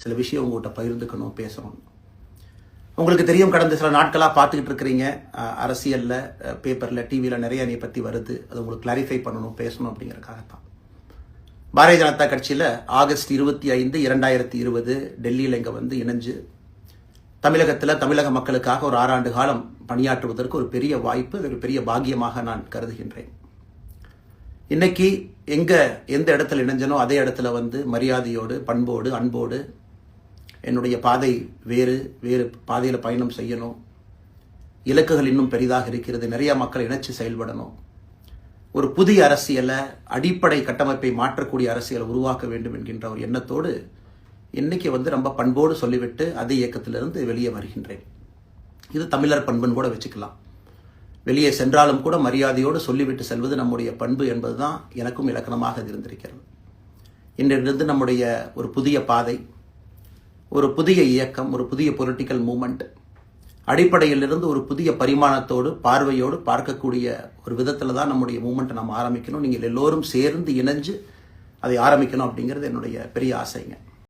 சில விஷயம் உங்கள்கிட்ட பகிர்ந்துக்கணும், பேசணும். உங்களுக்கு தெரியும், கடந்த சில நாட்களாக பார்த்துக்கிட்டு இருக்கிறீங்க, அரசியலில், பேப்பரில், டிவியில் நிறைய என்னை பற்றி வருது. அது உங்களுக்கு கிளாரிஃபை பண்ணணும், பேசணும் அப்படிங்கிறதுக்காகத்தான். பாரதிய ஜனதா கட்சியில் ஆகஸ்ட் 25, 2020 டெல்லியில் இங்கே வந்து இணைஞ்சு தமிழகத்தில் தமிழக மக்களுக்காக ஒரு 6 ஆண்டு காலம் பணியாற்றுவதற்கு ஒரு பெரிய வாய்ப்பு, ஒரு பெரிய பாக்கியமாக நான் கருதுகின்றேன். இன்னைக்கு எந்த இடத்துல இணைஞ்சனோ அதே இடத்துல வந்து மரியாதையோடு, பண்போடு, அன்போடு என்னுடைய பாதை வேறு பாதையில் பயணம் செய்யணும். இலக்குகள் இன்னும் பெரிதாக இருக்கிறது. நிறைய மக்கள் இணைச்சு செயல்படணும். ஒரு புதிய அரசியலை, அடிப்படை கட்டமைப்பை மாற்றக்கூடிய அரசியலை உருவாக்க வேண்டும் என்கின்ற ஒரு எண்ணத்தோடு இன்னைக்கு வந்து ரொம்ப பண்போடு சொல்லிவிட்டு அதே இயக்கத்திலிருந்து வெளியே வருகின்றேன். இது தமிழர் பண்புன்னு கூட வச்சுக்கலாம். வெளியே சென்றாலும் கூட மரியாதையோடு சொல்லிவிட்டு செல்வது நம்முடைய பண்பு என்பதுதான் எனக்கும் இலக்கணமாக இருந்திருக்கிறது. இன்றிலிருந்து நம்முடைய ஒரு புதிய பாதை, ஒரு புதிய இயக்கம், ஒரு புதிய பொலிட்டிக்கல் மூமெண்ட், அடிப்படையிலிருந்து ஒரு புதிய பரிமாணத்தோடு, பார்வையோடு பார்க்கக்கூடிய ஒரு விதத்தில் தான் நம்முடைய மூமெண்ட்டை நம்ம ஆரம்பிக்கணும். நீங்கள் எல்லோரும் சேர்ந்து இணைஞ்சு அதை ஆரம்பிக்கணும் அப்படிங்கிறது என்னுடைய பெரிய ஆசைங்க.